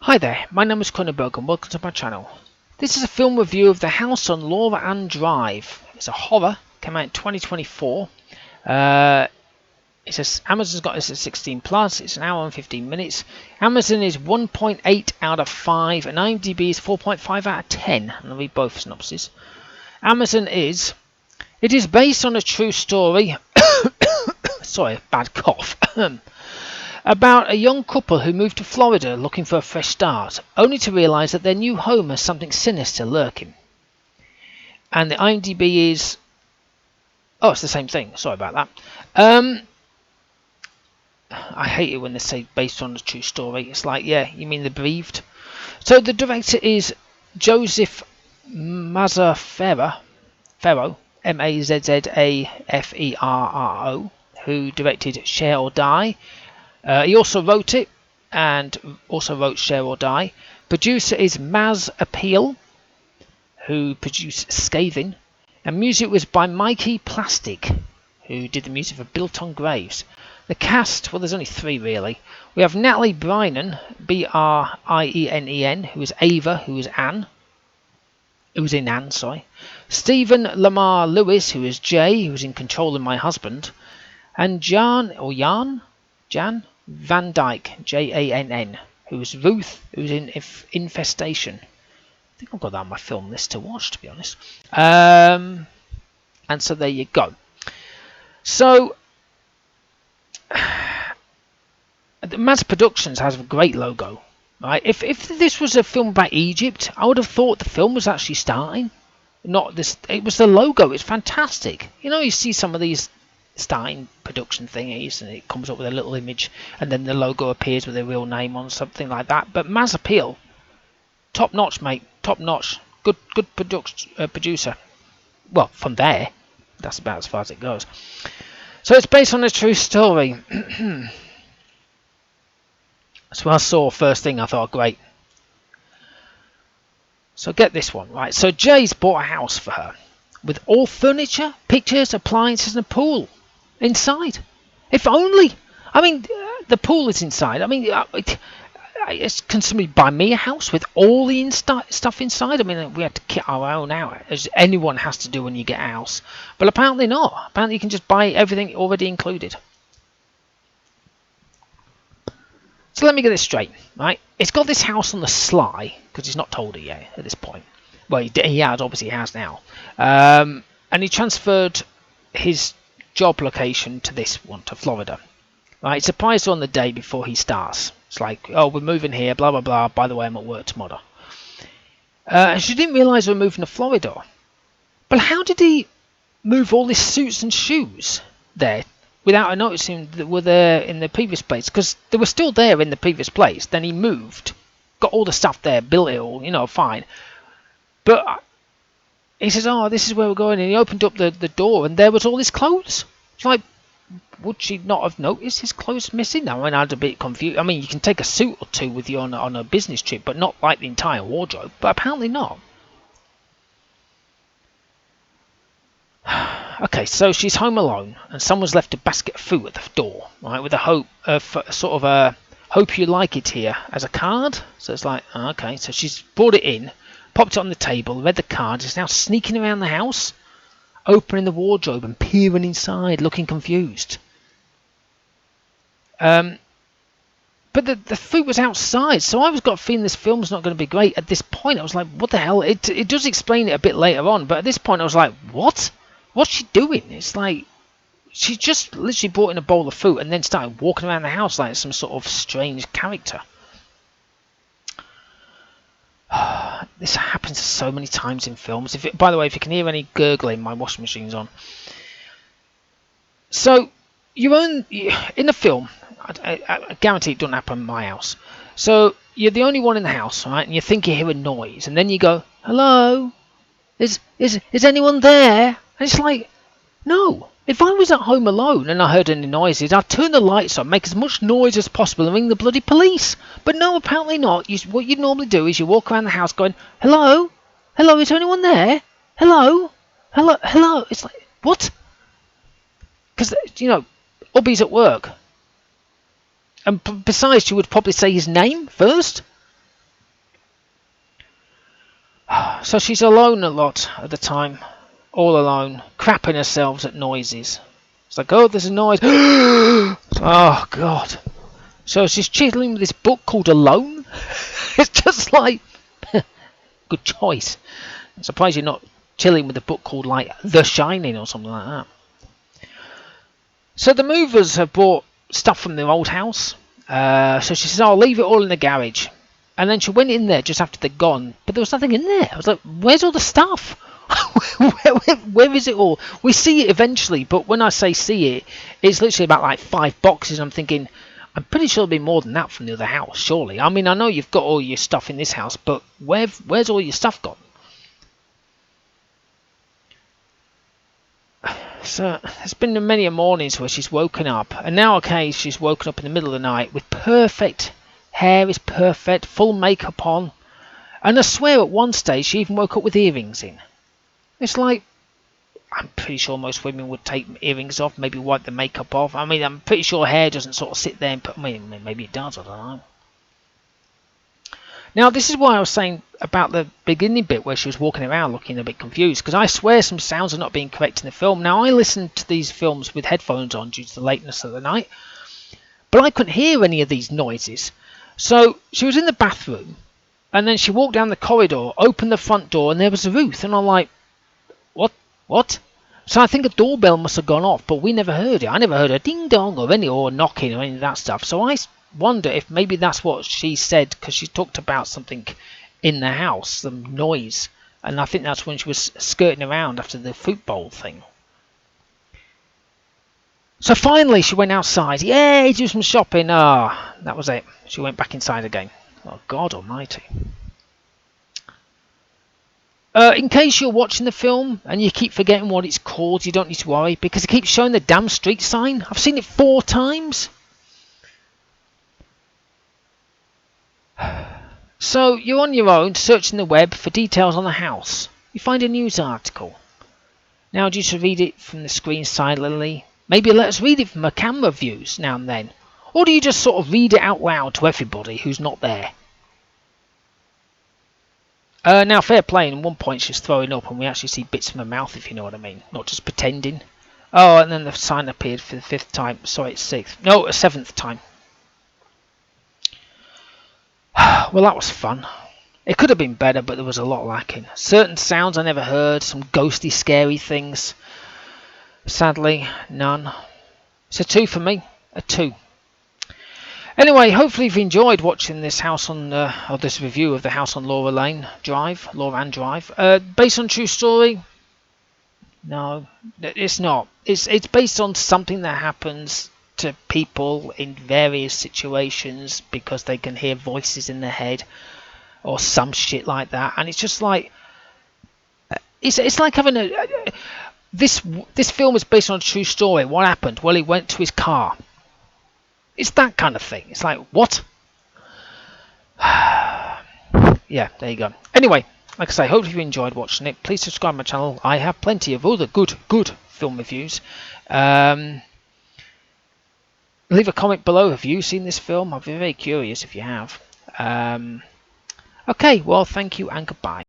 Hi there, my name is Kronenberg and welcome to my channel. This is a film review of The House on Laura Ann Drive. It's a horror, came out in 2024. Amazon's got this at 16 plus, it's an hour and 15 minutes. Amazon is 1.8 out of 5 and IMDb is 4.5 out of 10. I'll read both synopses. Amazon is, it is based on a true story, sorry, bad cough. About a young couple who moved to Florida looking for a fresh start, only to realise that their new home has something sinister lurking. And the IMDb is... oh, it's the same thing. Sorry about that. I hate it when they say based on a true story. It's like, yeah, you mean The Bereaved? So the director is Joseph Mazzaferro, Mazzaferro, who directed Share or Die. He also wrote it and also wrote Share or Die. Producer is Maz Appeal, who produced Scathing. And music was by Mikey Plastic, who did the music for Built on Graves. The cast, well, there's only three really. We have Natalie Brynen, Brienen, who is Ava, who is Anne. Who was in Anne, sorry. Stephen Lamar Lewis, who is Jay, who was in Controlling My Husband. And Jan Van Dyke, Jann, who's Ruth, who's in Infestation. I think I've got that on my film list to watch, to be honest. And so there you go. So, Mass Productions has a great logo, right? If this was a film about Egypt, I would have thought the film was actually starting. Not this. It was the logo. It's fantastic. You know, you see some of these starting production thingies and it comes up with a little image and then the logo appears with a real name on, something like that. But Maz Appeal, top notch, mate, top notch. Good producer. Well, from there, that's about as far as it goes. So it's based on a true story. So I saw first thing, I thought, great. So get this one, right? So Jay's bought a house for her with all furniture, pictures, appliances and a pool inside. If only. I mean, the pool is inside. I mean, can somebody buy me a house with all the stuff inside? I mean, we had to kit our own out, as anyone has to do when you get a house. But apparently not. Apparently you can just buy everything already included. So let me get this straight, right? It's got this house on the sly, because he's not told it yet at this point. Well, he has, obviously he has now. And he transferred his job location to this one, to Florida. Right, he surprised her on the day before he starts. It's like, oh, we're moving here, blah, blah, blah. By the way, I'm at work tomorrow. And she didn't realise we were moving to Florida. But how did he move all his suits and shoes there without her noticing that were there in the previous place? Because they were still there in the previous place. Then he moved, got all the stuff there, built it all, you know, fine. But he says, oh, this is where we're going. And he opened up the door and there was all his clothes. It's like, would she not have noticed his clothes missing? I mean, I was a bit confused. I mean, you can take a suit or two with you on a business trip, but not like the entire wardrobe. But apparently not. Okay, so she's home alone and someone's left a basket of food at the door, right, with a hope you like it here as a card. So it's like, okay, so she's brought it in, popped it on the table, read the card, is now sneaking around the house, opening the wardrobe and peering inside, looking confused. But the food was outside, so I was got a feeling this film's not going to be great. At this point, I was like, what the hell? It does explain it a bit later on, but at this point, I was like, what? What's she doing? It's like she just literally brought in a bowl of food and then started walking around the house like some sort of strange character. This happens so many times in films. By the way, if you can hear any gurgling, my washing machine's on. So, in the film, I guarantee it doesn't happen in my house. So, you're the only one in the house, right? And you think you hear a noise, and then you go, hello? Is anyone there? And it's like, no. If I was at home alone and I heard any noises, I'd turn the lights on, make as much noise as possible and ring the bloody police. But no, apparently not. What you normally do is you walk around the house going, hello? Hello, is there anyone there? Hello? Hello? Hello? It's like, what? Because, you know, Ubby's at work. And besides, you would probably say his name first. So she's alone a lot at the time, all alone, crapping herself at noises. It's like, oh, there's a noise. Oh, God. So she's chilling with this book called Alone. It's just like, good choice. I'm surprised you're not chilling with a book called, like, The Shining or something like that. So the movers have brought stuff from their old house. So she says, I'll leave it all in the garage. And then she went in there just after they'd gone, but there was nothing in there. I was like, where's all the stuff? where is it all? We see it eventually, but when I say see it, it's literally about like 5 boxes. I'm thinking, I'm pretty sure there'll be more than that from the other house, surely. I mean, I know you've got all your stuff in this house, but where's all your stuff gone? So there's been many mornings where she's woken up, and now okay, she's woken up in the middle of the night with perfect hair, is perfect, full makeup on, and I swear at one stage she even woke up with earrings in. It's like, I'm pretty sure most women would take earrings off, maybe wipe the makeup off. I mean, I'm pretty sure hair doesn't sort of sit there and put. I mean, maybe it does. I don't know. Now, this is why I was saying about the beginning bit where she was walking around looking a bit confused, because I swear some sounds are not being correct in the film. Now, I listened to these films with headphones on due to the lateness of the night, but I couldn't hear any of these noises. So she was in the bathroom, and then she walked down the corridor, opened the front door, and there was Ruth, and I'm like, what? So I think a doorbell must have gone off, but we never heard it. I never heard a ding dong or knocking or any of that stuff. So I wonder if maybe that's what she said, because she talked about something in the house, some noise, and I think that's when she was skirting around after the fruit bowl thing. So finally she went outside. Yay, do some shopping. That was it. She went back inside again. Oh, God almighty. In case you're watching the film and you keep forgetting what it's called, you don't need to worry, because it keeps showing the damn street sign. I've seen it 4 times. So you're on your own searching the web for details on the house. You find a news article. Now do you just read it from the screen silently? Maybe let us read it from a camera views now and then. Or do you just sort of read it out loud to everybody who's not there? Now, fair play, at one point she's throwing up and we actually see bits from her mouth, if you know what I mean. Not just pretending. Oh, and then the sign appeared for the 5th time. Sorry, it's 6th. No, a 7th time. Well, that was fun. It could have been better, but there was a lot lacking. Certain sounds I never heard, some ghosty, scary things. Sadly, none. It's a 2 for me. A 2. Anyway, hopefully you've enjoyed watching this house on, or this review of the house on Laura Ann Drive. Based on true story? No, it's not. It's based on something that happens to people in various situations because they can hear voices in their head or some shit like that, and it's just like it's like having a this film is based on a true story. What happened? Well, he went to his car. It's that kind of thing. It's like, what? Yeah, there you go. Anyway, like I say, hopefully you enjoyed watching it. Please subscribe to my channel. I have plenty of other good film reviews. Leave a comment below. Have you seen this film? I'd be very curious if you have. Okay, well, thank you and goodbye.